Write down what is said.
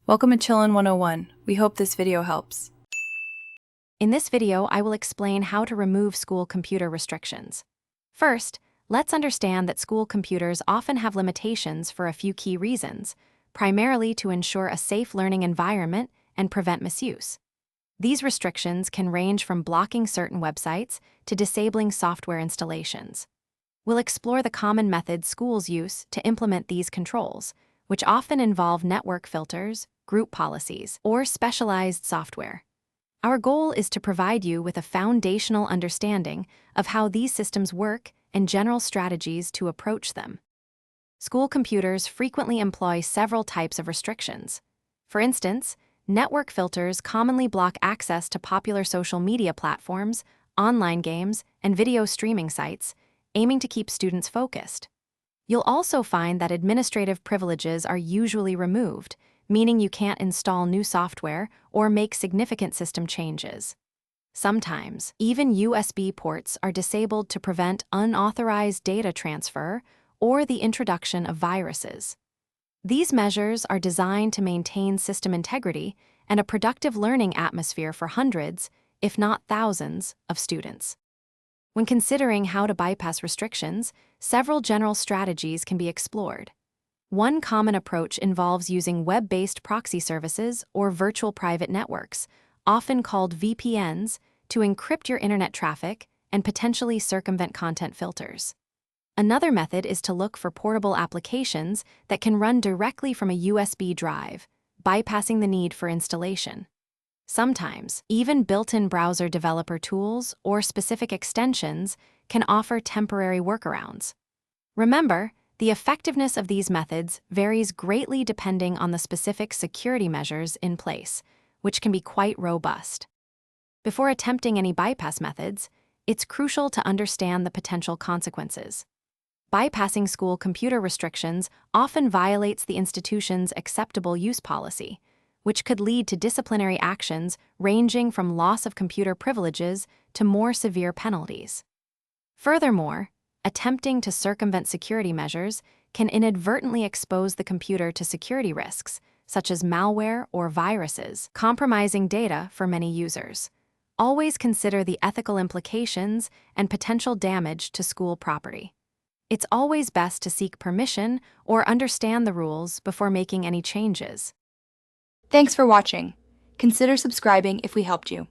Welcome to Chillin' 101. We hope this video helps. In this video, I will explain how to remove school computer restrictions. First, let's understand that school computers often have limitations for a few key reasons, primarily to ensure a safe learning environment and prevent misuse. These restrictions can range from blocking certain websites to disabling software installations. We'll explore the common methods schools use to implement these controls, which often involve network filters, group policies, or specialized software. Our goal is to provide you with a foundational understanding of how these systems work and general strategies to approach them. School computers frequently employ several types of restrictions. For instance, network filters commonly block access to popular social media platforms, online games, and video streaming sites, aiming to keep students focused. You'll also find that administrative privileges are usually removed, meaning you can't install new software or make significant system changes. Sometimes, even USB ports are disabled to prevent unauthorized data transfer or the introduction of viruses. These measures are designed to maintain system integrity and a productive learning atmosphere for hundreds, if not thousands, of students. When considering how to bypass restrictions, several general strategies can be explored. One common approach involves using web-based proxy services or virtual private networks, often called VPNs, to encrypt your internet traffic and potentially circumvent content filters. Another method is to look for portable applications that can run directly from a USB drive, bypassing the need for installation. Sometimes, even built-in browser developer tools or specific extensions can offer temporary workarounds. Remember, the effectiveness of these methods varies greatly depending on the specific security measures in place, which can be quite robust. Before attempting any bypass methods, it's crucial to understand the potential consequences. Bypassing school computer restrictions often violates the institution's acceptable use policy, which could lead to disciplinary actions ranging from loss of computer privileges to more severe penalties. Furthermore, attempting to circumvent security measures can inadvertently expose the computer to security risks, such as malware or viruses, compromising data for many users. Always consider the ethical implications and potential damage to school property. It's always best to seek permission or understand the rules before making any changes. Thanks for watching. Consider subscribing if we helped you.